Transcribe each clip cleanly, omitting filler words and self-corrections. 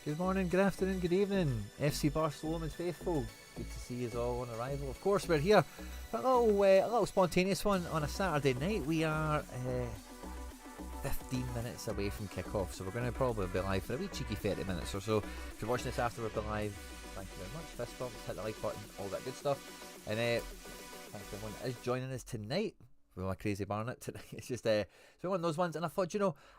Good morning, good afternoon, good evening, FC Barcelona's faithful. Good to see you all on arrival. Of course, we're here for a little spontaneous one on a Saturday night. We are 15 minutes away from kick-off, so we're going to probably be live for a wee cheeky 30 minutes or so. If you're watching this after we've been live, thank you very much. Fist bumps, hit the like button, all that good stuff. And thanks to everyone that is joining us tonight. With my crazy Barnet tonight. It's just one of those ones, and I thought,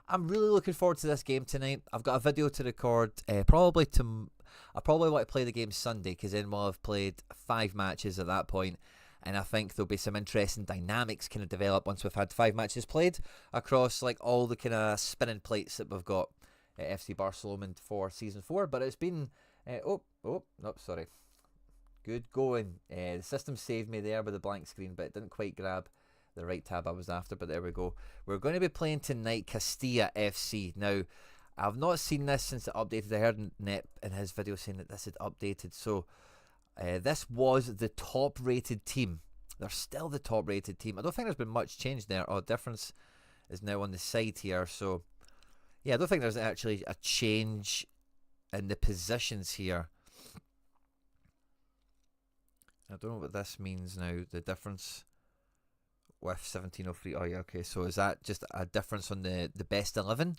I'm really looking forward to this game tonight. I've got a video to record. I probably want to play the game Sunday, because then we'll have played 5 matches at that point, and I think there'll be some interesting dynamics kind of develop once we've had 5 matches played across like all the kind of spinning plates that we've got at FC Barcelona for season 4. But it's been sorry. Good going. The system saved me there with the blank screen, but it didn't quite grab the right tab I was after, but there we go. We're going to be playing tonight Castilla FC. Now, I've not seen this since it updated. I heard Nep in his video saying that this had updated. So, this was the top rated team. They're still the top rated team. I don't think there's been much change there. Difference is now on the side here. So, yeah, I don't think there's actually a change in the positions here. I don't know what this means now, the difference with 1703. Oh yeah, okay, so is that just a difference on the best 11?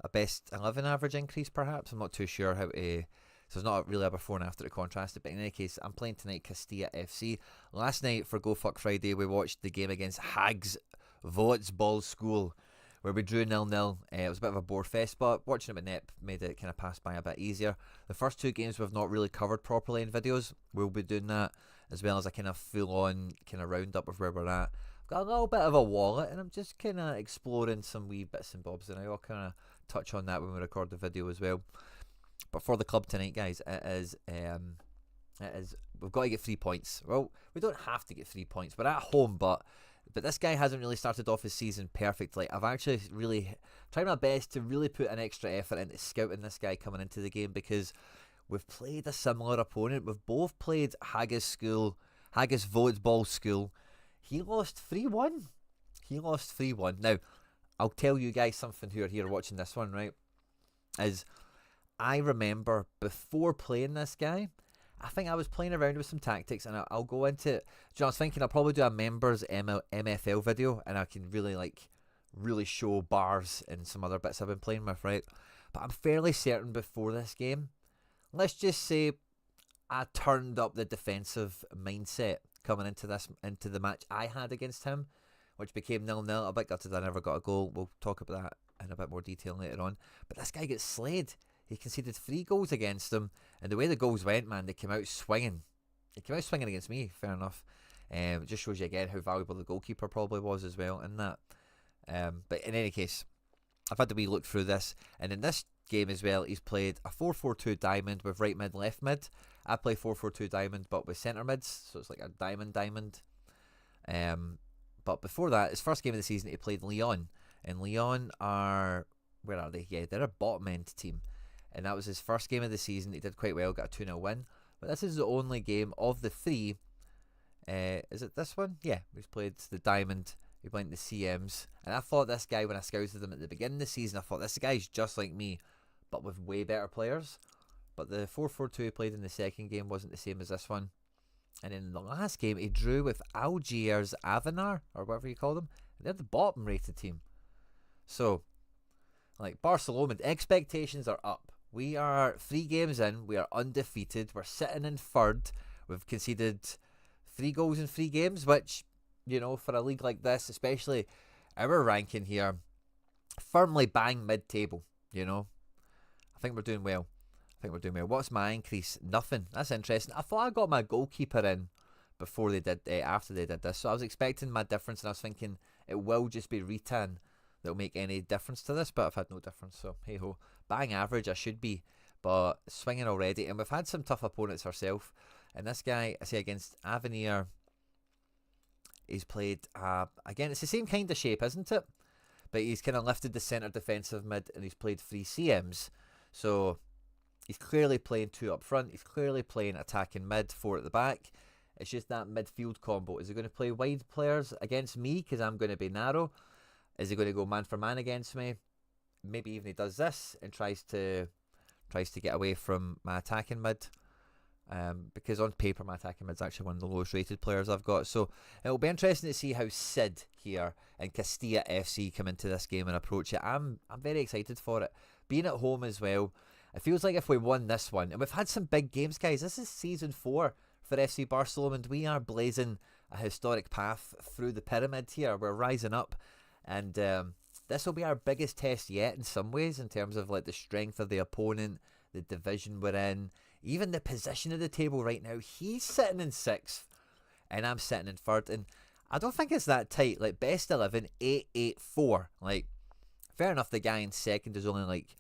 A best 11 average increase perhaps? I'm not too sure how to... So it's not really a before and after to contrast it, but in any case, I'm playing tonight Castilla FC. Last night for Go Fuck Friday, we watched the game against Hags Volleyball School, where we drew 0-0. It was a bit of a bore fest, but watching it with Nep made it kind of pass by a bit easier. The first 2 games we've not really covered properly in videos. We'll be doing that, as well as a kind of full-on kind of roundup of where we're at. Got a little bit of a wallet, and I'm just kind of exploring some wee bits and bobs, and I'll kind of touch on that when we record the video as well. But for the club tonight, guys, it is we've got to get 3 points. Well, we don't have to get 3 points. We're at home, but this guy hasn't really started off his season perfectly. I've actually really tried my best to really put an extra effort into scouting this guy coming into the game, because we've played a similar opponent. We've both played Haggis Volleyball School. He lost 3-1. Now, I'll tell you guys something who are here watching this one, right? Is I remember before playing this guy, I think I was playing around with some tactics, and I'll go into... I was thinking I'll probably do a members MFL video, and I can really show bars and some other bits I've been playing with, right? But I'm fairly certain before this game, let's just say I turned up the defensive mindset coming into the match I had against him, which became 0-0. A bit gutted I never got a goal. We'll talk about that in a bit more detail later on. But this guy gets slayed. He conceded 3 goals against him, and the way the goals went, man, they came out swinging. They came out swinging against me, fair enough. It just shows you again how valuable the goalkeeper probably was as well in that. But in any case, I've had to wee look through this, and in this game as well, he's played a 4-4-2 diamond with right mid, left mid. I play 4-4-2 diamond, but with centre mids, so it's like a diamond. But before that, his first game of the season, he played Lyon, and Lyon are... Where are they? Yeah, they're a bottom end team, and that was his first game of the season. He did quite well, got a 2-0 win, but this is the only game of the 3. Is it this one? Yeah, he's played the diamond. He played the CMs, and I thought this guy, when I scouted him at the beginning of the season, I thought this guy's just like me, but with way better players. But the 4-4-2 he played in the second game wasn't the same as this one. And in the last game, he drew with Algiers Avenar, or whatever you call them. They're the bottom rated team. So, like, Barcelona, expectations are up. We are 3 games in, we are undefeated, we're sitting in 3rd. We've conceded 3 goals in 3 games, which, for a league like this, especially our ranking here, firmly bang mid-table, I think we're doing well. What's my increase? Nothing. That's interesting. I thought I got my goalkeeper in before they did, after they did this. So I was expecting my difference, and I was thinking it will just be Ritan that will make any difference to this, but I've had no difference. So hey ho, bang average I should be, but swinging already. And we've had some tough opponents ourselves. And this guy, I say against Avenir, he's played again. It's the same kind of shape, isn't it? But he's kind of lifted the centre defensive mid, and he's played 3 CMs. So he's clearly playing 2 up front. He's clearly playing attacking mid, 4 at the back. It's just that midfield combo. Is he going to play wide players against me because I'm going to be narrow? Is he going to go man for man against me? Maybe even he does this and tries to tries to get away from my attacking mid. Because on paper my attacking mid's actually one of the lowest rated players I've got. So it'll be interesting to see how Sid here and Castilla FC come into this game and approach it. I'm very excited for it. Being at home as well, it feels like if we won this one, and we've had some big games, guys. This is season 4 for FC Barcelona, and we are blazing a historic path through the pyramid here. We're rising up, and this will be our biggest test yet in some ways, in terms of like the strength of the opponent, the division we're in, even the position of the table right now. He's sitting in 6th, and I'm sitting in 3rd, and I don't think it's that tight. Like, best 11, 8-8-4. Like, fair enough, the guy in 2nd is only like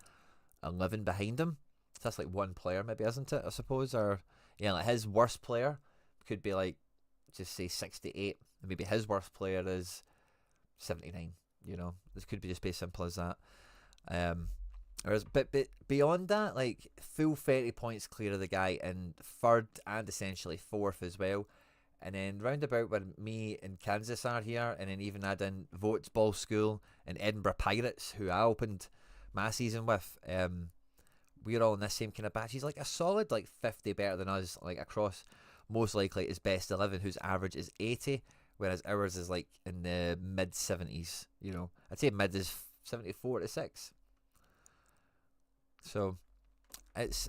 11 behind him. So that's like one player maybe, isn't it, I suppose? Or, yeah, like his worst player could be like, just say 68, and maybe his worst player is 79. You know, this could be just be as simple as that. But beyond that, like, full 30 points clear of the guy in 3rd and essentially 4th as well. And then roundabout where me and Kansas are here, and then even add in Votes Ball School and Edinburgh Pirates, who I opened my season with. We're all in this same kind of batch. He's like a solid like 50 better than us, like across most likely his best 11, whose average is 80, whereas ours is like in the mid 70s. You know, I'd say mid is 74 to 6. So it's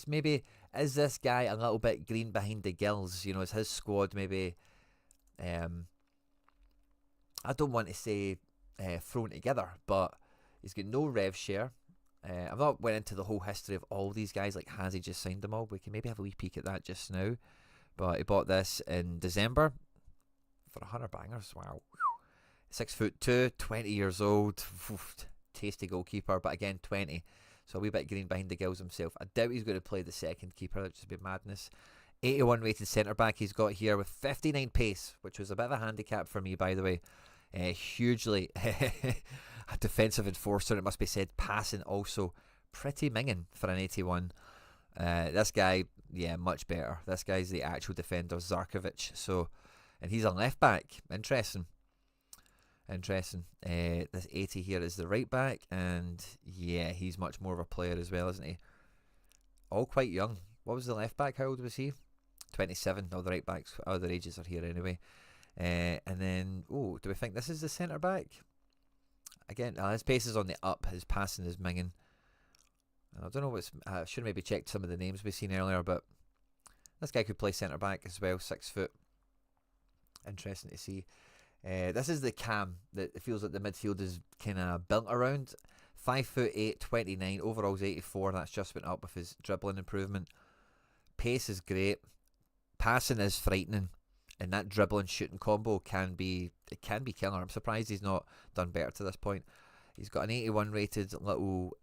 maybe, is this guy a little bit green behind the gills? You know, is his squad maybe, I don't want to say thrown together, but he's got no rev share. I've not went into the whole history of all these guys, like has he just signed them all? We can maybe have a wee peek at that just now. But he bought this in December for 100 bangers. Wow. 6'2", 20 years old. Tasty goalkeeper, but again 20. So a wee bit green behind the gills himself. I doubt he's going to play the second keeper. That'd just be madness. 81 rated centre back he's got here with 59 pace, which was a bit of a handicap for me, by the way. Hugely a defensive enforcer, it must be said. Passing also pretty minging for an 81. This guy, yeah, much better. This guy's the actual defender, Zarkovic. So, and he's a left back. Interesting. This 80 here is the right back, and yeah, he's much more of a player as well, isn't he? All quite young. What was the left back? How old was he? 27. All the right backs, all their ages are here anyway. And then, do we think this is the centre back? Again, his pace is on the up. His passing is minging. I don't know what's. I should have maybe checked some of the names we've seen earlier, but this guy could play centre back as well. 6 foot. Interesting to see. This is the cam that it feels like the midfield is kind of built around. 5'8", 29. Overall's 84. That's just went up with his dribbling improvement. Pace is great. Passing is frightening. And that dribbling shooting combo can be killer. I'm surprised he's not done better to this point. He's got an 81 rated little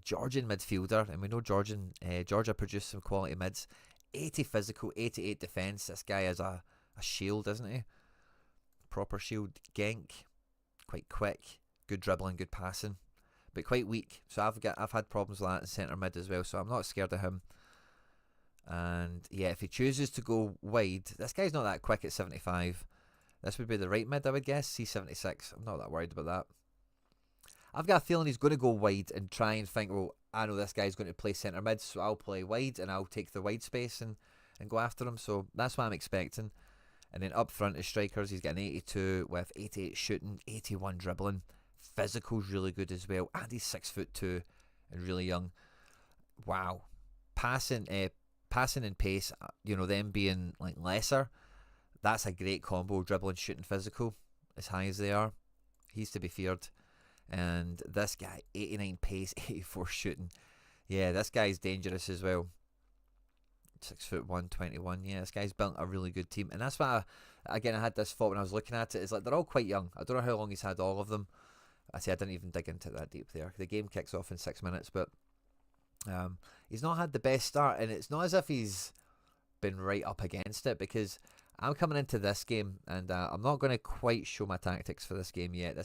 Georgian midfielder, and we know Georgia produced some quality mids. 80 physical, 88 defence. This guy is a shield, isn't he? Proper shield. Genk, quite quick, good dribbling, good passing, but quite weak. So I've had problems with that in centre mid as well. So I'm not scared of him. And yeah, if he chooses to go wide, this guy's not that quick at 75. This would be the right mid, I would guess. He's 76. I'm not that worried about that. I've got a feeling he's going to go wide and try and think, well, I know this guy's going to play centre mid, so I'll play wide and I'll take the wide space and go after him. So that's what I'm expecting. And then up front as strikers, he's got an 82 with 88 shooting, 81 dribbling. Physical's really good as well. And he's 6'2" and really young. Wow. Passing and pace, them being like lesser, that's a great combo. Dribbling, shooting, physical, as high as they are. He's to be feared. And this guy, 89 pace, 84 shooting. Yeah, this guy's dangerous as well. 6'1", 21. Yeah, this guy's built a really good team. And that's why, I had this thought when I was looking at it. It's like they're all quite young. I don't know how long he's had all of them. I didn't even dig into that deep there. The game kicks off in 6 minutes, but he's not had the best start. And it's not as if he's been right up against it, because I'm coming into this game and I'm not going to quite show my tactics for this game yet.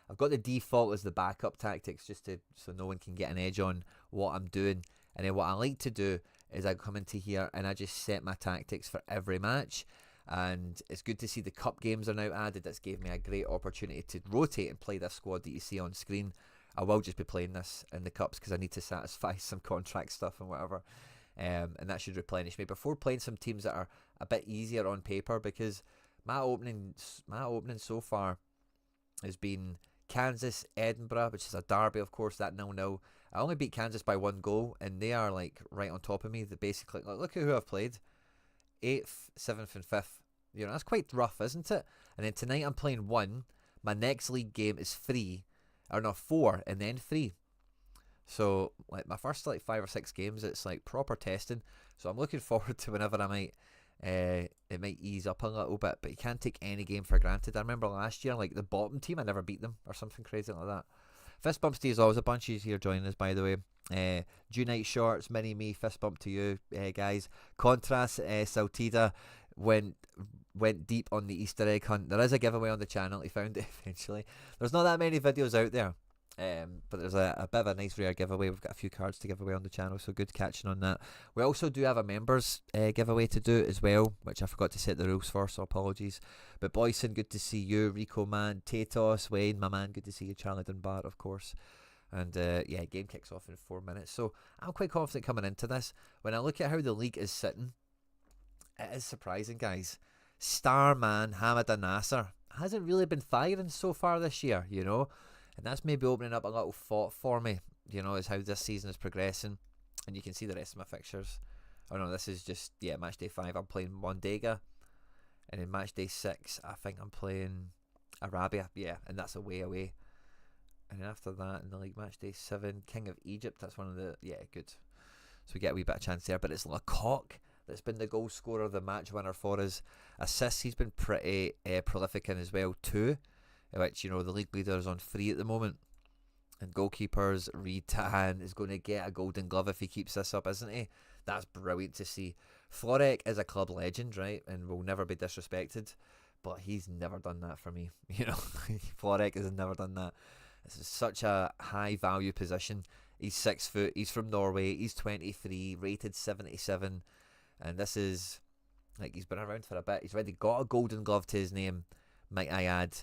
I've got the default as the backup tactics, just so no one can get an edge on what I'm doing. And then what I like to do is I come into here and I just set my tactics for every match. And it's good to see the cup games are now added. That's gave me a great opportunity to rotate and play this squad that you see on screen. I will just be playing this in the cups because I need to satisfy some contract stuff and whatever. And that should replenish me before playing some teams that are a bit easier on paper, because my opening so far has been Kansas, Edinburgh, which is a derby, of course, that 0-0. I only beat Kansas by 1 goal, and they are like right on top of me. They basically, like, look at who I've played: 8th, 7th, and 5th. You know, that's quite rough, isn't it? And then tonight I'm playing 1. My next league game is 3, or no, 4, and then 3. So like my first like 5 or 6 games, it's like proper testing. So I'm looking forward to whenever I might. It might ease up a little bit, but you can't take any game for granted. I remember last year, like the bottom team, I never beat them or something crazy like that. Fist bumps to you as always. A bunch of you here joining us, by the way. Dew Night Shorts, Mini Me, fist bump to you, guys. Contrast, Saltida went deep on the Easter egg hunt. There is a giveaway on the channel. He found it eventually. There's not that many videos out there. But there's a bit of a nice rare giveaway. We've got a few cards to give away on the channel, so good catching on that. We also do have a members giveaway to do as well, which I forgot to set the rules for, so apologies. But Boyson, good to see you. Rico, man. Tatos, Wayne, my man, good to see you. Charlie Dunbar, of course. And yeah, game kicks off in 4 minutes, so I'm quite confident coming into this. When I look at how the league is sitting, it is surprising, guys. Starman Hamada Nasser hasn't really been firing so far this year, you know. And that's maybe opening up a little thought for me, you know, is how this season is progressing. And you can see the rest of my fixtures. Oh no, this is just, yeah, match day 5, I'm playing Mondega. And in match day 6, I think I'm playing Arabia, yeah, and that's away. And then after that, in the league, match day 7, King of Egypt, that's one of the, yeah, good. So we get a wee bit of chance there, but it's Lecoq that's been the goal scorer, the match winner for us. Assists, he's been pretty prolific in as well too, which, you know, the league leader is on 3 at the moment. And goalkeepers, Reed Tahan is going to get a golden glove if he keeps this up, isn't he? That's brilliant to see. Florek is a club legend, right, and will never be disrespected, but he's never done that for me, you know. Florek has never done that. This is such a high value position. He's 6 foot, he's from Norway, he's 23, rated 77, and this is, like, he's been around for a bit. He's already got a golden glove to his name, might I add.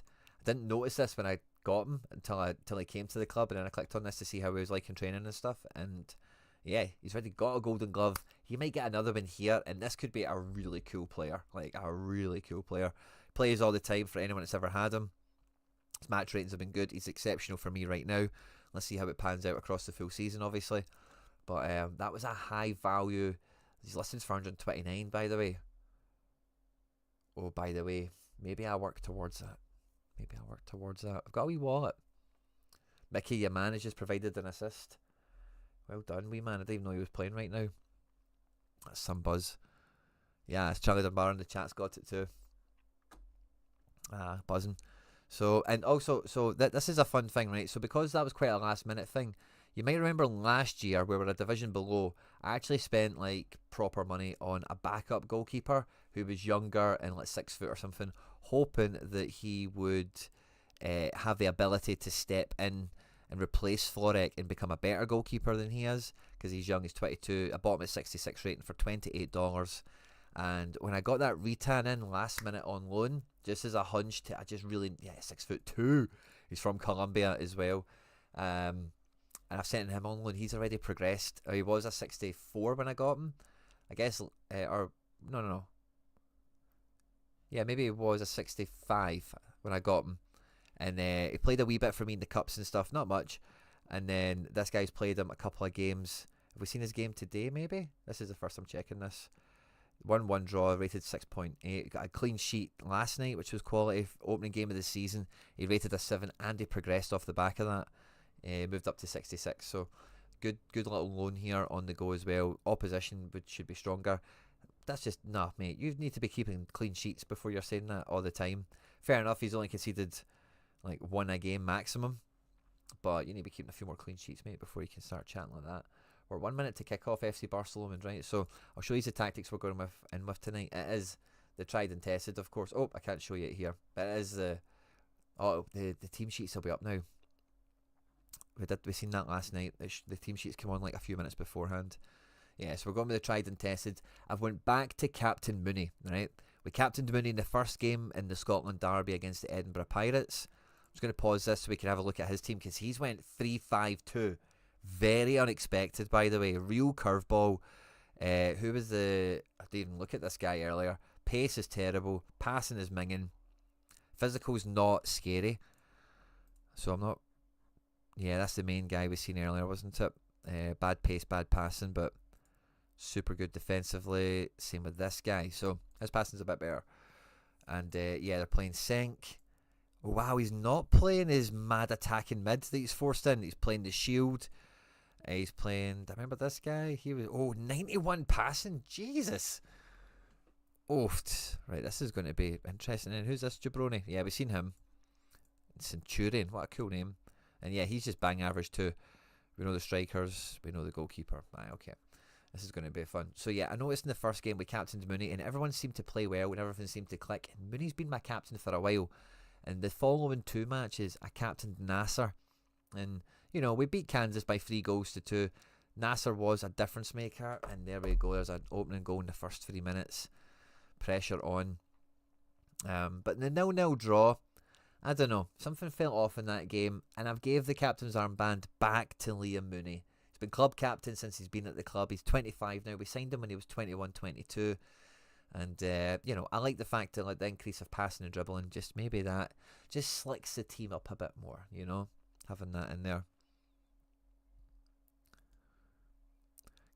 Didn't notice this when I got him until he came to the club, and then I clicked on this to see how he was like in training and stuff, and yeah, he's already got a golden glove. He might get another one here, and this could be a really cool player, like a really cool player. Plays all the time for anyone that's ever had him. His match ratings have been good. He's exceptional for me right now. Let's see how it pans out across the full season, obviously. But that was a high value. He's listed for 129, by the way. Oh, by the way, maybe I'll work towards that. I've got a wee wallet. Mickey, your man, has just provided an assist. Well done, wee man. I didn't even know he was playing right now. That's some buzz. Yeah, it's Charlie Dunbar in the chat's got it too. Buzzing. So, and also, this is a fun thing, right? So because that was quite a last minute thing, you might remember last year we were a division below. I actually spent like proper money on a backup goalkeeper who was younger and like 6 foot or something, hoping that he would have the ability to step in and replace Florek and become a better goalkeeper than he is, because he's young, he's 22. I bought him at 66 rating for $28. And when I got that Retan in last minute on loan, just as a hunch, I just really, 6'2". He's from Colombia as well. And I've sent him on loan. He's already progressed. He was a 64 when I got him, I guess, or no. Yeah, maybe he was a 65 when I got him. And he played a wee bit for me in the cups and stuff, not much. And then this guy's played him a couple of games. Have we seen his game today, maybe? This is the first I'm checking this. 1-1 draw, rated 6.8. Got a clean sheet last night, which was quality. Opening game of the season, he rated a 7, and he progressed off the back of that. Moved up to 66. So good little loan here on the go as well. Opposition should be stronger. That's just, nah, mate. You need to be keeping clean sheets before you're saying that all the time. Fair enough, he's only conceded like 1 a game maximum, but you need to be keeping a few more clean sheets, mate, before you can start chatting like that. We're 1 minute to kick off FC Barcelona, right? So I'll show you the tactics we're going with tonight. It is the tried and tested, of course. Oh, I can't show you it here, but it is the team sheets will be up now. We seen that last night. The team sheets come on like a few minutes beforehand. Yeah, so we're going with the tried and tested. I've went back to Captain Mooney, right? We captained Mooney in the first game in the Scotland derby against the Edinburgh Pirates. just going to pause this so we can have a look at his team, because he's went 3-5-2. Very unexpected, by the way. Real curveball. Who was the... I didn't even look at this guy earlier. Pace is terrible. Passing is minging. Physical's not scary. So I'm not... Yeah, that's the main guy we seen earlier, wasn't it? Bad pace, bad passing, but super good defensively. Same with this guy. So his passing's a bit better. And yeah, they're playing Senk. Oh, wow, he's not playing his mad attacking mid that he's forced in. He's playing the shield. He's playing... I remember this guy. He was... 91 passing. Jesus. Right, this is going to be interesting. And who's this jabroni? Yeah, we've seen him. Centurion. What a cool name. And yeah, he's just bang average too. We know the strikers. We know the goalkeeper. Okay. This is going to be fun. So yeah, I noticed in the first game we captained Mooney, and everyone seemed to play well and everything seemed to click. And Mooney's been my captain for a while. And the following 2 matches, I captained Nasser. And, you know, we beat Kansas by 3-2. Nasser was a difference maker. And there we go. There's an opening goal in the first 3 minutes. Pressure on. But the 0-0 draw, I don't know. Something fell off in that game. And I've gave the captain's armband back to Liam Mooney. He's been club captain since he's been at the club. He's 25 now. We signed him when he was 21, 22. And, you know, I like the fact that, like, the increase of passing and dribbling, just maybe that just slicks the team up a bit more, you know, having that in there.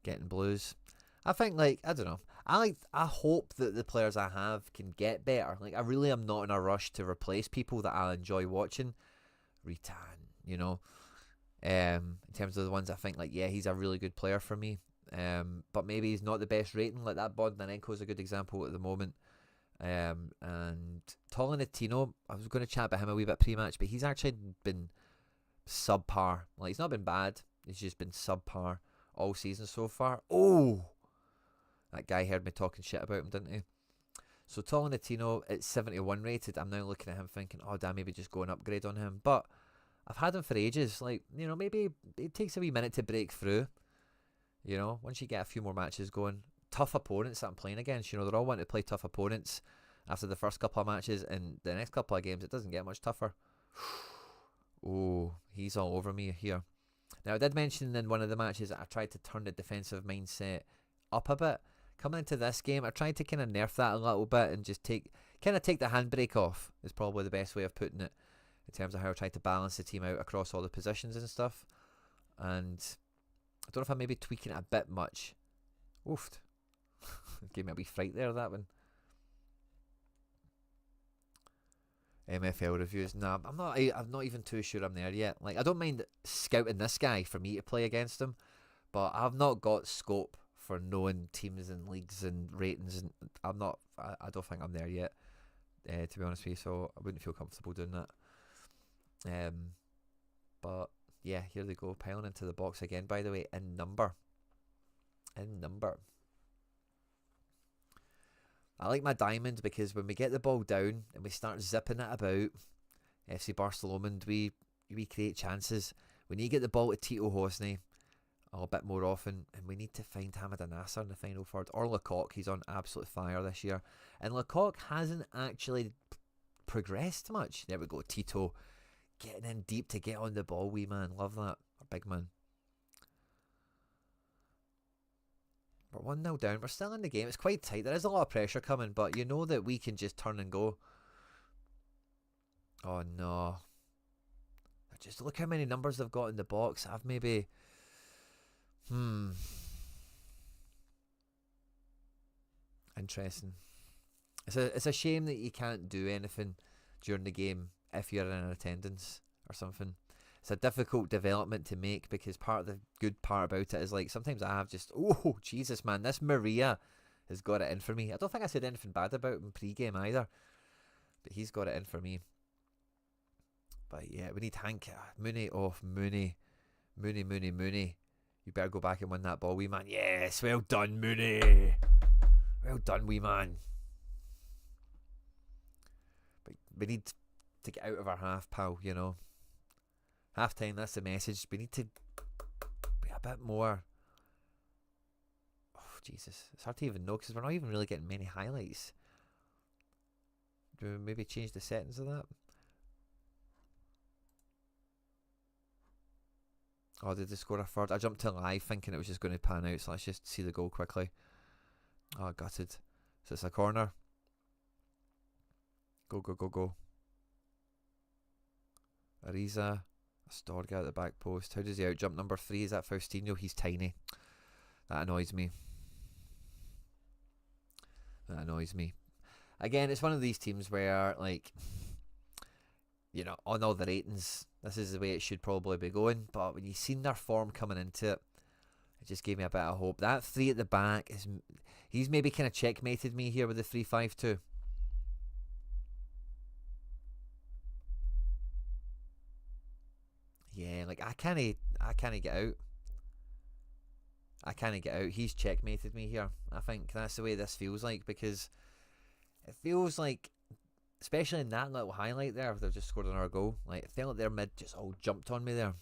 Getting blues. I think, like, I don't know. I hope that the players I have can get better. Like, I really am not in a rush to replace people that I enjoy watching. Ritan, you know. In terms of the ones I think, like, yeah, he's a really good player for me. But maybe he's not the best rating. Like that Bogdanenko is a good example at the moment. And Tolentino, I was going to chat about him a wee bit pre-match, but he's actually been subpar. Like, he's not been bad. He's just been subpar all season so far. Oh, that guy heard me talking shit about him, didn't he? So Tolentino at 71 rated. I'm now looking at him thinking, oh damn, maybe just go an upgrade on him. But I've had him for ages. Like, you know, maybe it takes a wee minute to break through. You know, once you get a few more matches going, tough opponents that I'm playing against, you know, they're all wanting to play tough opponents after the first couple of matches, and the next couple of games, it doesn't get much tougher. Oh, he's all over me here. Now, I did mention in one of the matches that I tried to turn the defensive mindset up a bit. Coming into this game, I tried to kind of nerf that a little bit and just take the handbrake off, is probably the best way of putting it, in terms of how I tried to balance the team out across all the positions and stuff. And I don't know if I'm maybe tweaking it a bit much. Oofed. Gave me a wee fright there, that one. MFL reviews. Nah, I'm not even too sure I'm there yet. Like, I don't mind scouting this guy for me to play against him, but I've not got scope for knowing teams and leagues and ratings, and I don't think I'm there yet, to be honest with you, so I wouldn't feel comfortable doing that. But yeah, here they go, piling into the box again, by the way, in number. I like my diamond because when we get the ball down and we start zipping it about, FC Barcelona, we create chances. We need to get the ball to Tito Hosni a bit more often, and we need to find Hamada Nasser in the final third, or Lecoq. He's on absolute fire this year, and Lecoq hasn't actually progressed much. There we go, Tito getting in deep to get on the ball, wee man. Love that. Our big man. We're 1-0 down. We're still in the game. It's quite tight. There is a lot of pressure coming, but you know that we can just turn and go. Oh no. Just look how many numbers they've got in the box. I've maybe... Interesting. It's a shame that you can't do anything during the game if you're in attendance or something. It's a difficult development to make, because part of the good part about it is, like, sometimes I have just, oh Jesus man, this Maria has got it in for me. I don't think I said anything bad about him pre-game either, but he's got it in for me. But yeah, we need Hank. Mooney off. Mooney. You better go back and win that ball, wee man. Yes, well done, Mooney. Well done, wee man. But we need to get out of our half, pal, you know. Half time, that's the message. We need to be a bit more. Oh, Jesus. It's hard to even know, because we're not even really getting many highlights. Do we maybe change the settings of that? Oh, did they score a third? I jumped to live thinking it was just going to pan out, so let's just see the goal quickly. Oh, gutted. So it's a corner. Go, go, go, go. Ariza. Astorga at the back post. How does he out jump number 3? Is that Faustino? He's tiny. That annoys me. That annoys me. Again, it's one of these teams where, like, you know, on all the ratings, this is the way it should probably be going. But when you've seen their form coming into it, it just gave me a bit of hope. That 3 at the back is, he's maybe kind of checkmated me here with the 3-5-2. Yeah, like I can't get out. I can't get out. He's checkmated me here. I think that's the way this feels like, because it feels like, especially in that little highlight there, they've just scored another goal. Like, it felt like their mid just all jumped on me there.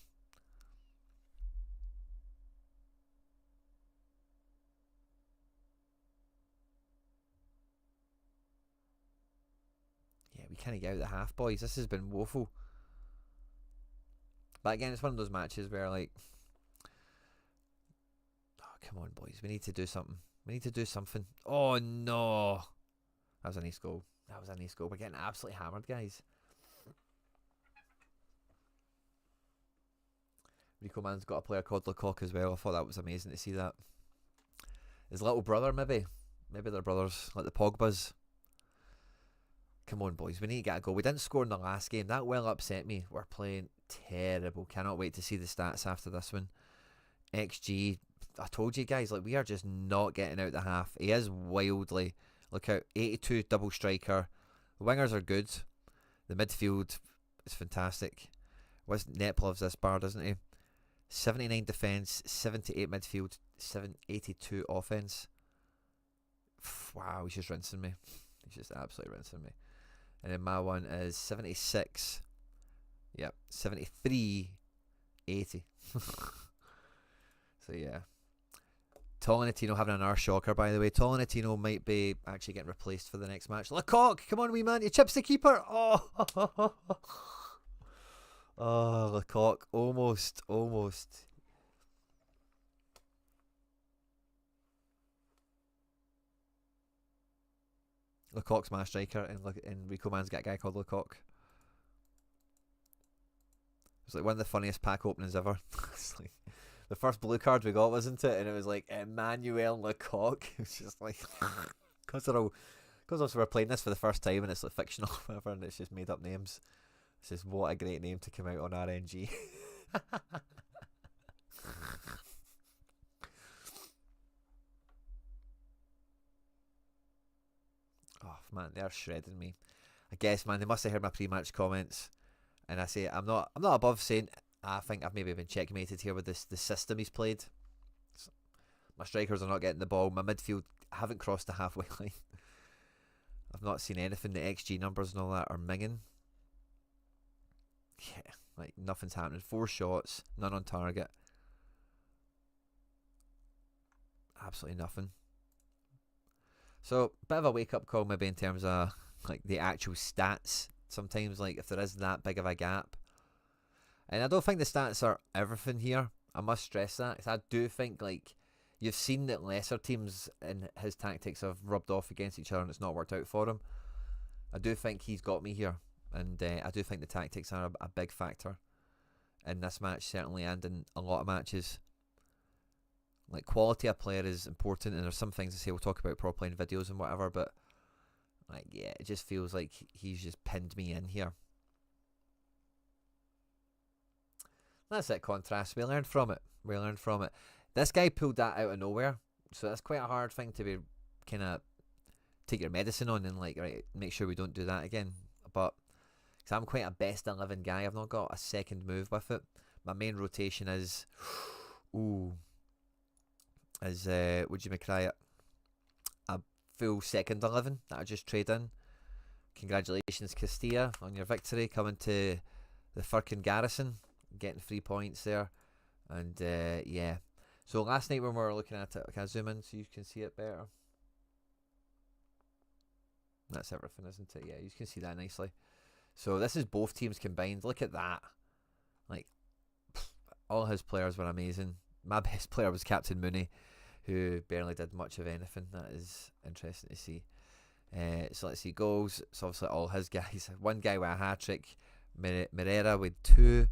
Yeah, we can't get out the half, boys. This has been woeful. But again, it's one of those matches where, like, oh, come on, boys. We need to do something. We need to do something. Oh, no. That was a nice goal. That was a nice goal. We're getting absolutely hammered, guys. Rico Man's got a player called Lecoq as well. I thought that was amazing to see that. His little brother, maybe. Maybe they're brothers, like the Pogbas. Come on, boys. We need to get a goal. We didn't score in the last game. That well upset me. We're playing terrible. Cannot wait to see the stats after this one. XG. I told you guys, like, we are just not getting out the half. He is wildly. Look out. 82 double striker. The wingers are good. The midfield is fantastic. Nep loves this bar, doesn't he? 79 defence, 78 midfield, 782 offence. Wow, he's just rinsing me. He's just absolutely rinsing me. And then my one is 76. Yep, 73, 80. So yeah. Tolentino having another shocker, by the way. Tolentino might be actually getting replaced for the next match. Lecoq, come on, wee man. He chips the keeper. Oh, oh, Lecoq. Almost. Lecoq's my striker, and Rico Man's got a guy called Lecoq. It was like one of the funniest pack openings ever. It's like the first blue card we got, wasn't it? And it was like Emmanuel Lecoq. It was just like, because also we're playing this for the first time and it's like fictional or whatever, and it's just made up names. It's just, what a great name to come out on RNG. Oh man, they're shredding me. I guess, man, they must have heard my pre-match comments, and I say I'm not above saying I think I've maybe been checkmated here with the system he's played. My strikers are not getting the ball. My midfield haven't crossed the halfway line. I've not seen anything. The XG numbers and all that are minging. Yeah, like nothing's happening. 4 shots, none on target. Absolutely nothing. So, bit of a wake-up call maybe in terms of like the actual stats. Sometimes, like, if there is that big of a gap. And I don't think the stats are everything here. I must stress that. Because I do think, like, you've seen that lesser teams in his tactics have rubbed off against each other and it's not worked out for him. I do think he's got me here. And I do think the tactics are a big factor in this match, certainly, and in a lot of matches. Like, quality of player is important, and there's some things to say we'll talk about properly in videos and whatever, but like, yeah, it just feels like he's just pinned me in here. That's it, contrast. We learned from it. This guy pulled that out of nowhere, so that's quite a hard thing to be kind of take your medicine on and, like, right, make sure we don't do that again. But because I'm quite a best 11 guy, I've not got a second move with it. My main rotation is would you make it a full second 11 that I just trade in. Congratulations, Castilla, on your victory, coming to the Firkin Garrison, getting 3 points there. And yeah, so last night when we were looking at it, can I zoom in so you can see it better? That's everything, isn't it? Yeah, you can see that nicely. So this is both teams combined. Look at that. Like, All his players were amazing. My best player was Captain Mooney, who barely did much of anything. That is interesting to see. So let's see goals. It's obviously all his guys. One guy with a hat trick, Merera with 2,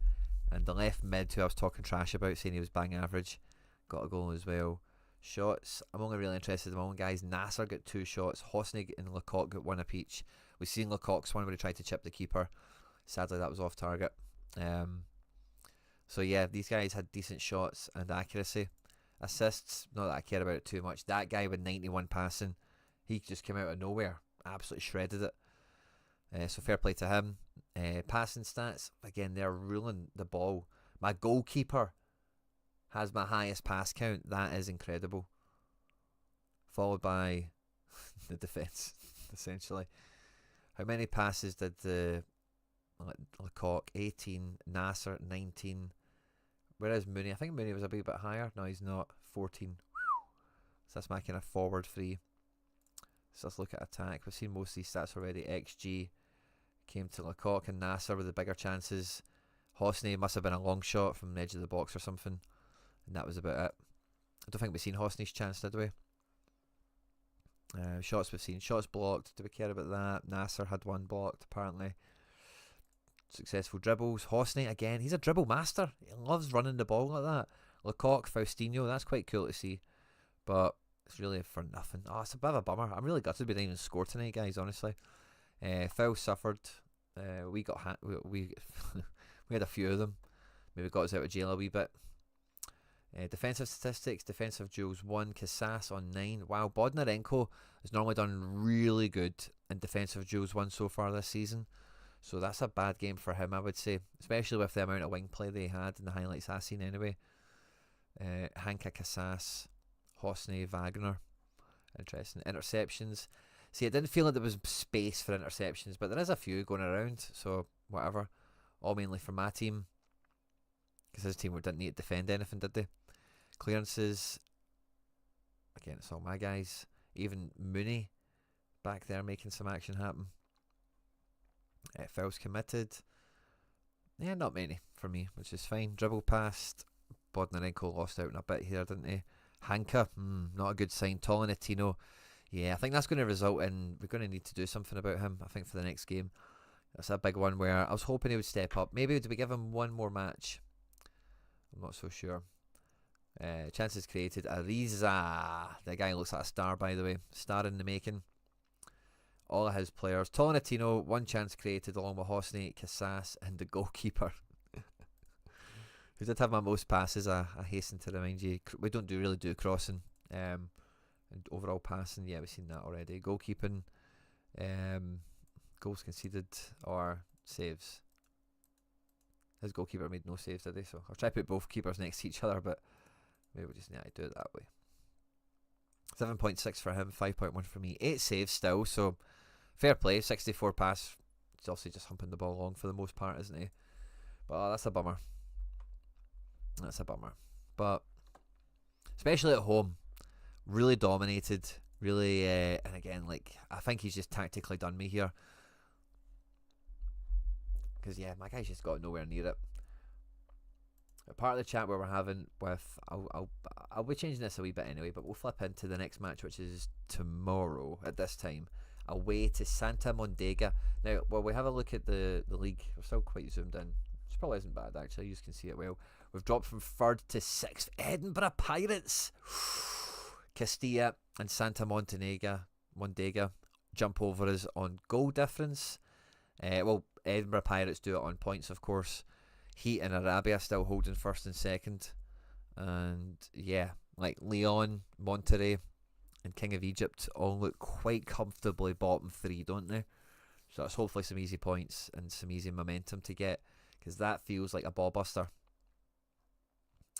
and the left mid who I was talking trash about, saying he was bang average, got a goal as well. Shots, I'm only really interested in my own guys. Nasser got 2 shots. Hosnig and Lecoq got 1 apiece. We've seen Lecoq's one where he tried to chip the keeper. Sadly, that was off target. So yeah, these guys had decent shots and accuracy. Assists, not that I care about it too much. That guy with 91 passing, he just came out of nowhere, absolutely shredded it. So fair play to him. Passing stats, again, they're ruling the ball. My goalkeeper has my highest pass count. That is incredible. Followed by the defence, essentially. How many passes did the Lecoq? 18. Nasser, 19. Whereas Mooney, I think Mooney was a wee bit higher. No, he's not. 14. So that's my kind of forward 3. So let's look at attack. We've seen most of these stats already. XG came to Lecoq and Nasser with the bigger chances. Hosney must have been a long shot from the edge of the box or something. And that was about it. I don't think we've seen Hosney's chance, did we? Shots we've seen. Shots blocked. Do we care about that? Nasser had 1 blocked, apparently. Successful dribbles. Hosney, again, he's a dribble master. He loves running the ball like that. Lecoq, Faustino, that's quite cool to see. But it's really for nothing. Oh, it's a bit of a bummer. I'm really gutted we didn't even score tonight, guys, honestly. Phil suffered. We got we had a few of them. Maybe got us out of jail a wee bit. Defensive statistics, defensive duels 1, Casas on 9. Wow, Bodnarenko has normally done really good in defensive duels 1 so far this season. So that's a bad game for him, I would say. Especially with the amount of wing play they had in the highlights I've seen anyway. Hanka, Casas, Hosney, Wagner. Interesting. Interceptions. See, it didn't feel like there was space for interceptions, but there is a few going around, so whatever. All mainly for my team. Because his team didn't need to defend anything, did they? Clearances, again, it's all my guys. Even Mooney back there making some action happen. Fouls committed, yeah, not many for me, which is fine. Dribble past, Bodnarenko lost out in a bit here, didn't he? Hanka, not a good sign. Tolentino, yeah, I think that's going to result in we're going to need to do something about him, I think, for the next game. That's a big one where I was hoping he would step up. Maybe do we give him one more match? I'm not so sure. Chances created. Ariza. The guy looks like a star, by the way. Star in the making. All of his players. Tolentino, 1 chance created along with Hosney, Casas, and the goalkeeper. Who did have my most passes, I hasten to remind you. We don't really do crossing. And overall passing, yeah, we've seen that already. Goalkeeping. Goals conceded or saves. His goalkeeper made no saves, did he? So I'll try to put both keepers next to each other, but maybe we'll just need to do it that way. 7.6 for him, 5.1 for me. 8 saves still, so fair play. 64 pass. He's obviously just humping the ball along for the most part, isn't he? But that's a bummer. That's a bummer. But especially at home, really dominated. Really, and again, like, I think he's just tactically done me here. Because, yeah, my guy's just got nowhere near it. Part of the chat where we're having with, I'll be changing this a wee bit anyway, but we'll flip into the next match, which is tomorrow at this time, away to Santa Mondega. Now, while we have a look at the league, we're still quite zoomed in. Which probably isn't bad, actually. You can see it well. We've dropped from 3rd to 6th. Edinburgh Pirates. Castilla and Santa Mondega jump over us on goal difference. Well, Edinburgh Pirates do it on points, of course. Heat and Arabia still holding 1st and 2nd. And yeah, like Leon, Monterrey, and King of Egypt all look quite comfortably bottom 3, don't they? So that's hopefully some easy points and some easy momentum to get, because that feels like a ball buster.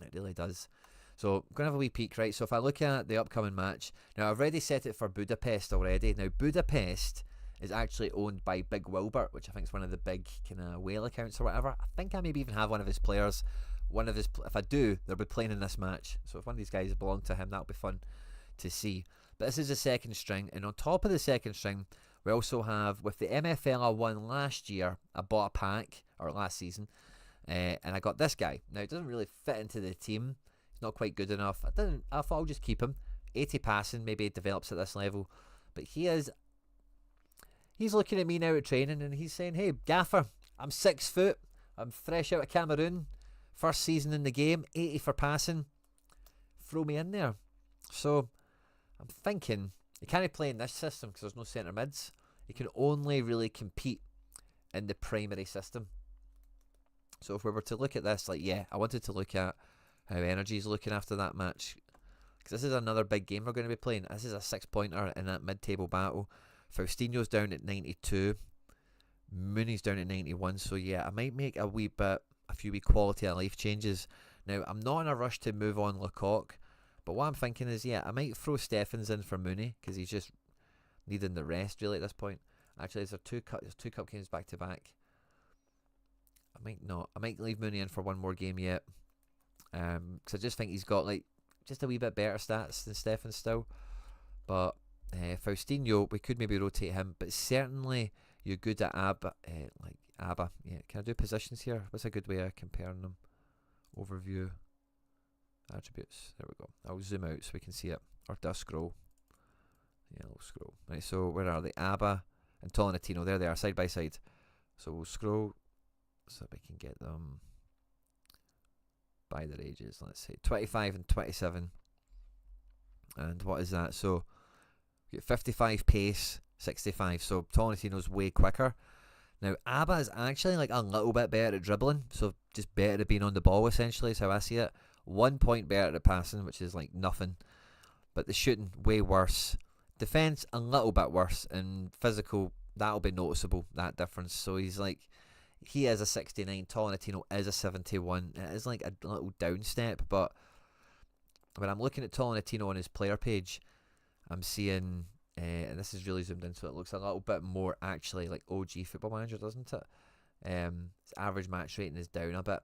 It really does. So I'm going to have a wee peek, right? So if I look at the upcoming match, now I've already set it for Budapest already. Now Budapest is actually owned by Big Wilbert, which I think is one of the big kind of whale accounts or whatever. I think I maybe even have one of his players. If I do, they'll be playing in this match. So if one of these guys belong to him, that'll be fun to see. But this is the 2nd string, and on top of the 2nd string, we also have, with the MFL I won last year, I bought a pack, or last season, And I got this guy. Now, it doesn't really fit into the team. He's not quite good enough. I thought I'll just keep him. 80 passing, maybe he develops at this level. But he's looking at me now at training and he's saying, hey, Gaffer, I'm 6 foot. I'm fresh out of Cameroon. First season in the game, 80 for passing. Throw me in there. So I'm thinking, he can't play in this system because there's no centre mids. He can only really compete in the primary system. So if we were to look at this, I wanted to look at how Energy's looking after that match. Because this is another big game we're going to be playing. This is a 6-pointer in that mid-table battle. Faustino's down at 92. Mooney's down at 91. So yeah, I might make a few wee quality of life changes. Now, I'm not in a rush to move on Lecoq. But what I'm thinking is, I might throw Steffens in for Mooney. Because he's just needing the rest, really, at this point. Actually, there's two cup games back to back. I might not. I might leave Mooney in for one more game yet. Because I just think he's got just a wee bit better stats than Steffens still. But Faustino, we could maybe rotate him. But certainly you're good at Abba. Abba. Yeah. Can I do positions here? What's a good way of comparing them? Overview. Attributes. There we go. I'll zoom out so we can see it. Or do I scroll? Yeah, I'll scroll. Right, so where are they? Abba and Tolentino. There they are, side by side. So we'll scroll so we can get them by their ages. Let's say 25 and 27. And what is that? So we get 55 pace, 65. So Tolentino's way quicker. Now Abba is actually a little bit better at dribbling, so just better at being on the ball essentially is how I see it. 1 point better at passing, which is nothing. But the shooting way worse. Defense a little bit worse, and physical that'll be noticeable, that difference. So he is a 69, Tolentino is a 71. It is a little down step, but when I'm looking at Tolentino on his player page, I'm seeing, and this is really zoomed in so it looks a little bit more actually like OG Football Manager, doesn't it? His average match rating is down a bit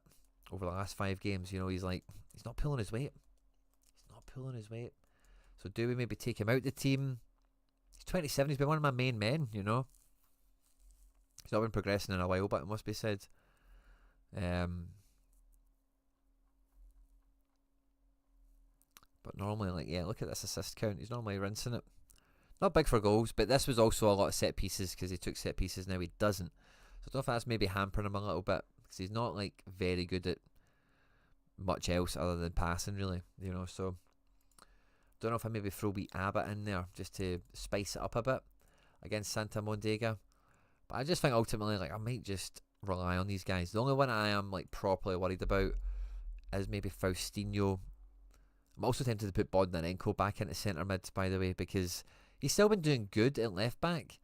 over the last 5 games. He's not pulling his weight. So do we maybe take him out the team? He's 27. He's been one of my main men, He's not been progressing in a while, but it must be said. But normally, look at this assist count. He's normally rinsing it. Not big for goals, but this was also a lot of set pieces because he took set pieces. Now he doesn't. So I don't know if that's maybe hampering him a little bit because he's not very good at much else other than passing, really. So don't know if I maybe throw wee Abbott in there just to spice it up a bit against Santa Mondega. But I just think ultimately, I might just rely on these guys. The only one I am properly worried about is maybe Faustino. I'm also tempted to put Bodnarenko back into centre mid, by the way, because he's still been doing good at left back.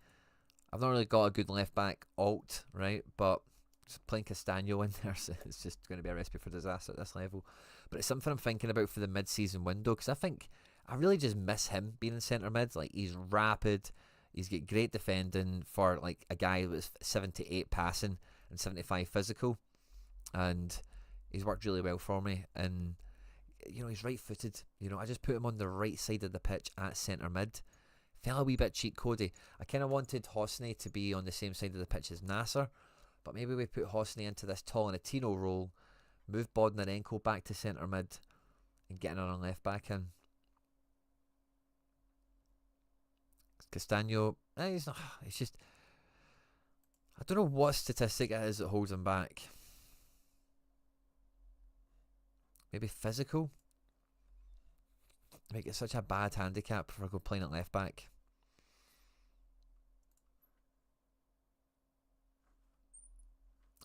I've not really got a good left back alt, right? But just playing Castagno in there, so it's just going to be a recipe for disaster at this level. But it's something I'm thinking about for the mid-season window, because I think I really just miss him being in centre mid. He's rapid, he's got great defending for a guy who was 78 passing and 75 physical, and he's worked really well for me. And he's right-footed. I just put him on the right side of the pitch at centre mid. Felt a wee bit cheat codey. I kind of wanted Hosni to be on the same side of the pitch as Nasser, but maybe we put Hosni into this Tolentino role, move Bodnarenko back to centre mid, and get another left back in. Castagno, he's not. It's just, I don't know what statistic it is that holds him back. Maybe physical. Make it such a bad handicap for playing at left back.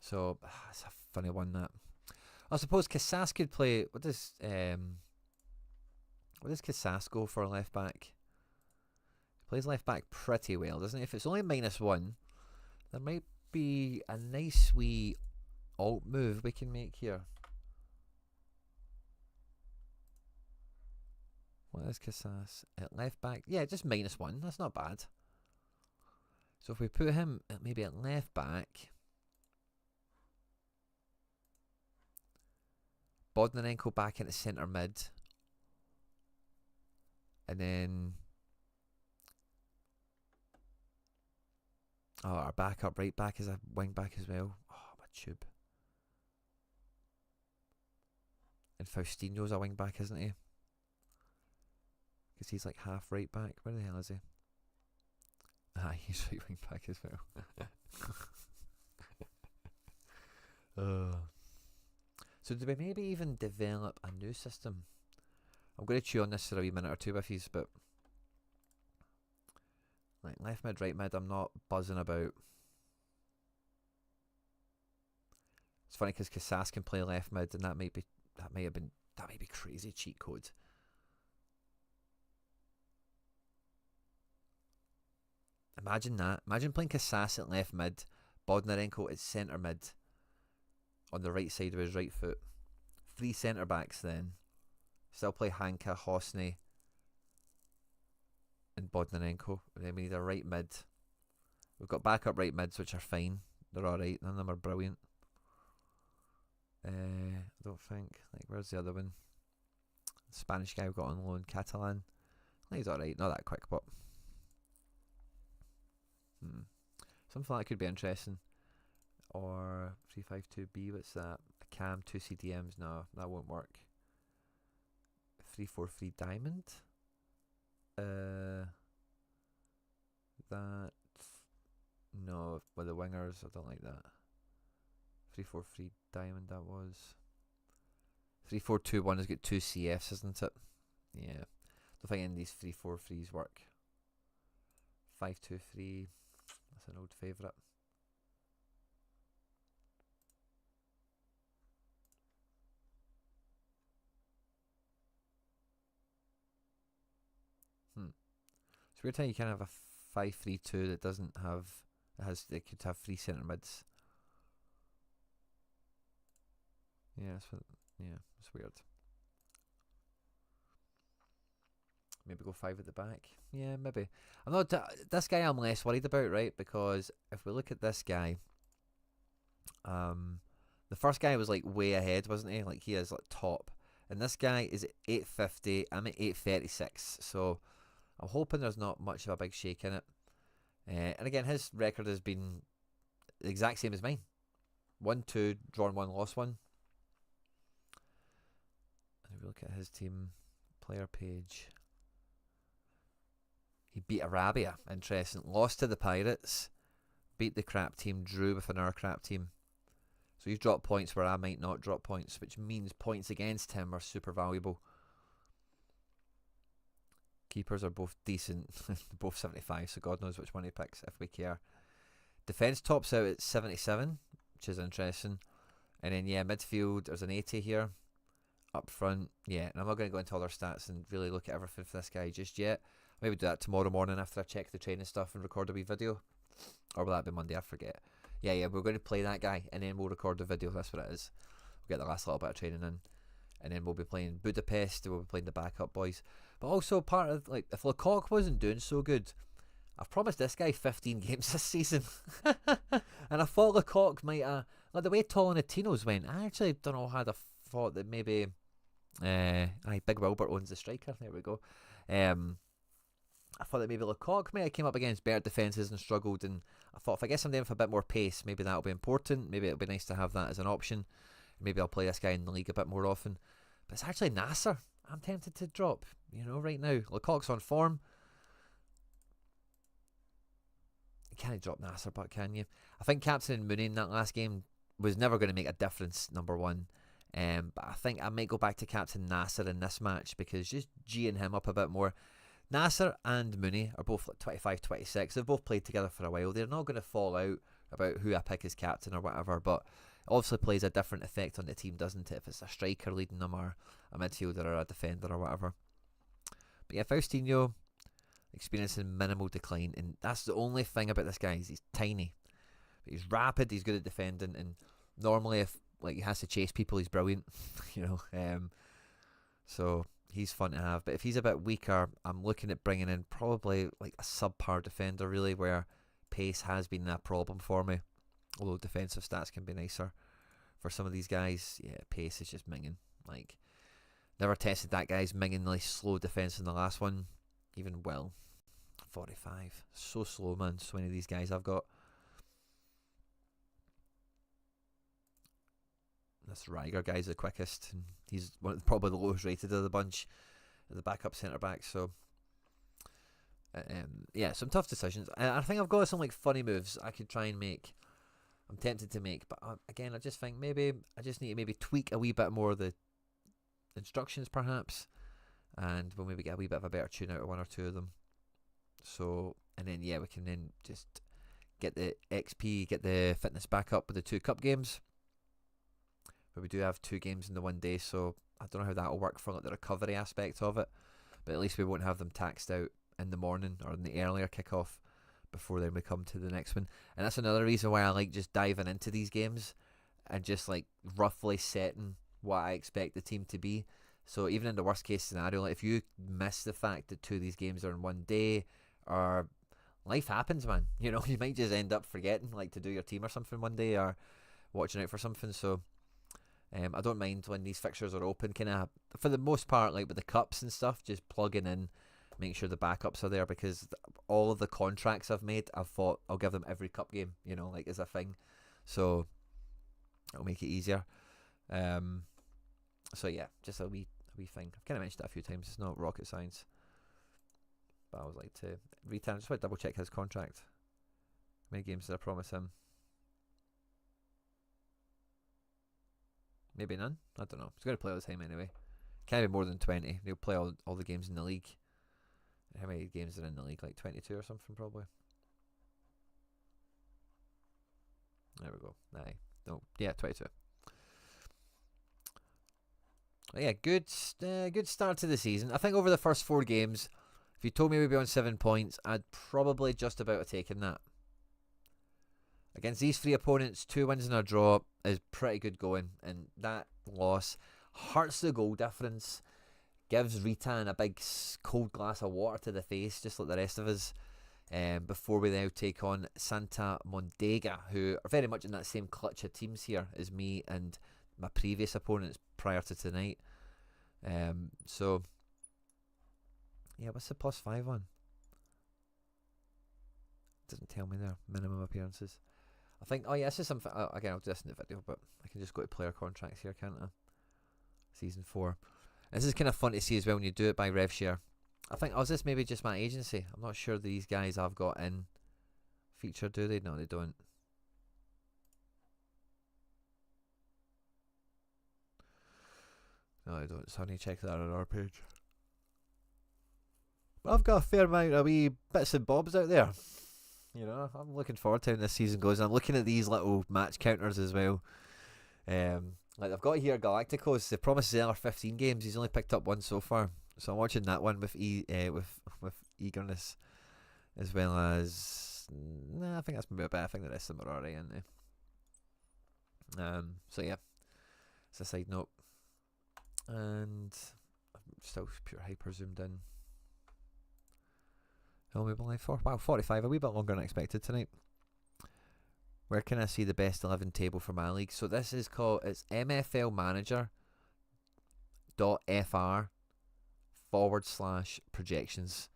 So it's a funny one, that. I suppose Casas could play. What does Casas go for a left back? He plays left back pretty well, doesn't he? If it's only -1, there might be a nice wee alt move we can make here. What is Casas at left back? Yeah, just -1. That's not bad. So if we put him maybe at left back, Bodnarenko back into centre mid, and then our backup right back is a wing back as well. Oh, my tube. And Faustino's a wing back, isn't he? Because he's like half right back. Where the hell is he? Ah, he's right wing back as well. So do we maybe even develop a new system? I'm going to chew on this for a wee minute or two with you, but like left mid, right mid, I'm not buzzing about. It's funny because Casas can play left mid, and that might be crazy cheat code. Imagine that. Imagine playing Casas at left mid, Bodnarenko at centre mid, on the right side of his right foot. 3 centre backs then. Still play Hanka, Hosny, and Bodnarenko. And then we need a right mid. We've got backup right mids, which are fine. They're alright. None of them are brilliant. I don't think. Like, where's the other one? The Spanish guy we got on loan, Catalan. He's alright. Not that quick, but something that could be interesting. Or 352B. What's that? A cam, 2 CDMs. No, that won't work. 343 diamond. That no, with the wingers, I don't like that. 343 diamond. That was 3421 has got 2 CFs, isn't it? Yeah, don't think any of these 343s work. 523. That's an old favourite. It's weird how you can have a 5-3-2 that doesn't have. It could have 3 centre mids. Yeah, it's weird. Maybe go 5 at the back. Yeah, maybe. I'm not. This guy I'm less worried about, right? Because if we look at this guy, the first guy was like way ahead, wasn't he? Like he is like top, and this guy is at 850. I'm at 836. So I'm hoping there's not much of a big shake in it. And again, his record has been the exact same as mine. 1-2, drawn 1, lost 1. And if we look at his team player page, he beat Arabia, interesting. Lost to the Pirates, beat the crap team, drew with another crap team. So he's dropped points where I might not drop points, which means points against him are super valuable. Keepers are both decent, both 75, so God knows which one he picks if we care. Defence tops out at 77, which is interesting. And then, yeah, midfield, there's an 80 here. Up front, yeah, and I'm not going to go into other stats and really look at everything for this guy just yet. Maybe do that tomorrow morning after I check the training stuff and record a wee video. Or will that be Monday? I forget. Yeah, we're going to play that guy and then we'll record the video. That's what it is. We'll get the last little bit of training in. And then we'll be playing Budapest. We'll be playing the backup boys. But also part of, like, if Lecoq wasn't doing so good, I've promised this guy 15 games this season. And I thought Lecoq might have, like the way Tolentino's went, I actually don't know, had a thought that maybe, Big Wilbert owns the striker. There we go. I thought that maybe Lecoq may have came up against better defences and struggled, and I thought if I get somebody in for a bit more pace, maybe that'll be important. Maybe it'll be nice to have that as an option. Maybe I'll play this guy in the league a bit more often. But it's actually Nasser I'm tempted to drop, right now. Lecoq's on form. You can't drop Nasser, but can you? I think Captain Mooney in that last game was never going to make a difference, number one. But I think I might go back to Captain Nasser in this match because just G'ing him up a bit more. Nasser and Mooney are both like 25, 26. They've both played together for a while. They're not going to fall out about who I pick as captain or whatever, but it obviously plays a different effect on the team, doesn't it? If it's a striker leading them or a midfielder or a defender or whatever. But yeah, Faustino experiencing minimal decline, and that's the only thing about this guy is he's tiny. But he's rapid, he's good at defending, and normally if like he has to chase people, he's brilliant. So he's fun to have. But if he's a bit weaker, I'm looking at bringing in probably like a subpar defender, really, where pace has been a problem for me. Although defensive stats can be nicer for some of these guys. Yeah, pace is just minging. Like, never tested that guy's mingingly slow defense in the last one. Even Will. 45. So slow, man. So many of these guys I've got. this Riger guy's the quickest, and he's probably the lowest rated of the bunch, the backup centre back. So yeah, some tough decisions. I think I've got some like funny moves I could try and make. I'm tempted to make, but again, I just think maybe I just need to maybe tweak a wee bit more of the instructions, perhaps, and we'll maybe get a wee bit of a better tune out of one or two of them. So, and then yeah, we can then just get the XP, get the fitness back up with the 2 cup games. But we do have 2 games in the one day, so I don't know how that'll work for like the recovery aspect of it. But at least we won't have them taxed out in the morning or in the earlier kickoff before then we come to the next one. And that's another reason why I like just diving into these games and just like roughly setting what I expect the team to be. So even in the worst case scenario, like if you miss the fact that 2 of these games are in one day, or life happens, man, you know, you might just end up forgetting like to do your team or something one day, or watching out for something. So I don't mind when these fixtures are open, kind of for the most part, like with the cups and stuff, just plugging in, make sure the backups are there, because all of the contracts I've made, I've thought I'll give them every cup game, you know, like as a thing, so it'll make it easier. So yeah, just a wee thing. I've kind of mentioned that a few times. It's not rocket science, but I would like to return. Just want to double check his contract. How many games did I promise him? Maybe none. I don't know. He's going to play all the time anyway. Can't be more than 20. He'll play all the games in the league. How many games are in the league? Like 22 or something, probably. There we go. Aye. No. Yeah, 22. Yeah, good start to the season. I think over the first 4 games, if you told me we'd be on 7 points, I'd probably just about have taken that. Against these 3 opponents, 2 wins and a draw is pretty good going, and that loss hurts the goal difference, gives Ritan a big cold glass of water to the face, just like the rest of us, before we now take on Santa Mondega, who are very much in that same clutch of teams here as me and my previous opponents prior to tonight. So yeah, what's the +5 on? Doesn't tell me there. Minimum appearances. I think, oh yeah, this is something, again, I'll do this in the video, but I can just go to player contracts here, can't I? Season 4. This is kind of fun to see as well when you do it by rev share. I think, oh, is this maybe just my agency? I'm not sure these guys I've got in feature, do they? No, they don't. No, I don't, so I need to check that on our page. But I've got a fair amount of wee bits and bobs out there. You know, I'm looking forward to how this season goes. I'm looking at these little match counters as well. Like I've got here Galacticos. They promised another 15 games. He's only picked up 1 so far, so I'm watching that one with with eagerness, as well as I think that's maybe a bit. I think the rest of them are alright, aren't they? So yeah, it's a side note, and I'm still pure hyper zoomed in. How long we for? Wow, 45, a wee bit longer than expected tonight. Where can I see the best 11 table for my league? So this is called, it's MFL Manager.fr/projections.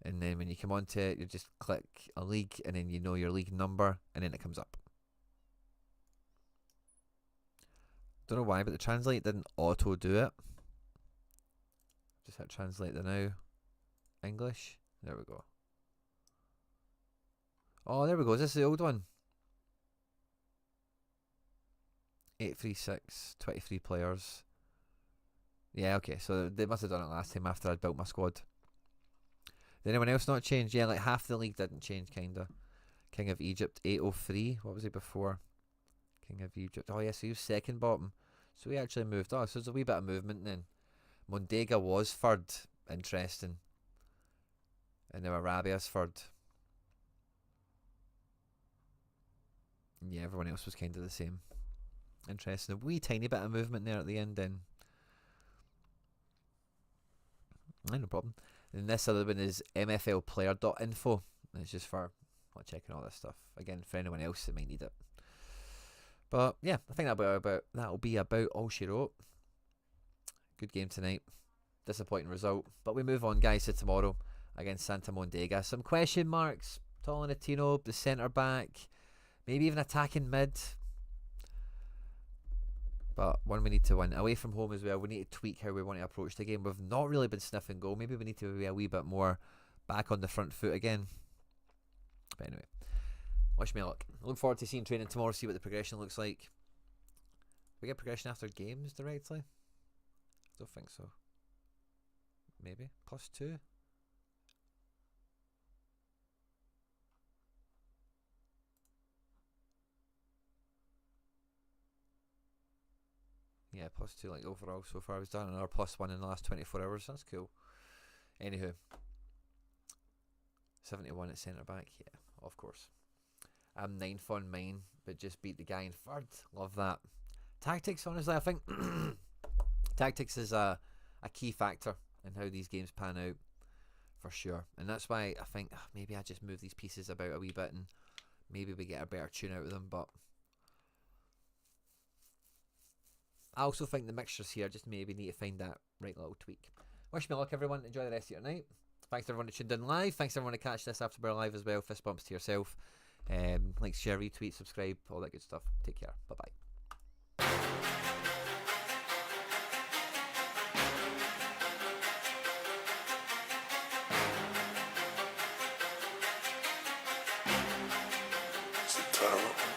And then when you come onto it, you just click a league, and then you know your league number, and then it comes up. Don't know why, but the translate didn't auto do it. Just hit translate the now. English. There we go. Oh, there we go. Is this the old one? 836, 23 players. Yeah, okay. So they must have done it last time after I'd built my squad. Did anyone else not change? Yeah, like half the league didn't change, kinda. King of Egypt, 803. What was he before? King of Egypt. Oh, yeah, so he was second bottom. So he actually moved. Oh, so there's a wee bit of movement then. Mondega was third. Interesting. And now Arabia's third. Yeah, everyone else was kind of the same. Interesting. A wee tiny bit of movement there at the end then. No problem. And this other one is mflplayer.info. It's just for checking all this stuff. Again, for anyone else that might need it. But yeah, I think that'll be about all she wrote. Good game tonight. Disappointing result. But we move on, guys, to tomorrow against Santa Mondega. Some question marks. Tolentino, the centre back, maybe even attacking mid. But one, we need to win. Away from home as well, we need to tweak how we want to approach the game. We've not really been sniffing goal. Maybe we need to be a wee bit more back on the front foot again. But anyway, wish me luck. I look forward to seeing training tomorrow, see what the progression looks like. We get progression after games directly? I don't think so. Maybe. +2? Yeah, +2 like overall so far. We've done another +1 in the last 24 hours. That's cool. Anywho. 71 at centre back. Yeah, of course. I'm 9th on mine, but just beat the guy in 3rd. Love that. Tactics, honestly, I think tactics is a key factor in how these games pan out, for sure. And that's why I think maybe I just move these pieces about a wee bit and maybe we get a better tune out of them. But I also think the mixtures here just maybe need to find that right little tweak. Wish me luck, everyone. Enjoy the rest of your night. Thanks everyone who tuned in live. Thanks everyone to catch this after we're live as well. Fist bumps to yourself. Like, share, retweet, subscribe, all that good stuff. Take care. Bye bye. Satara.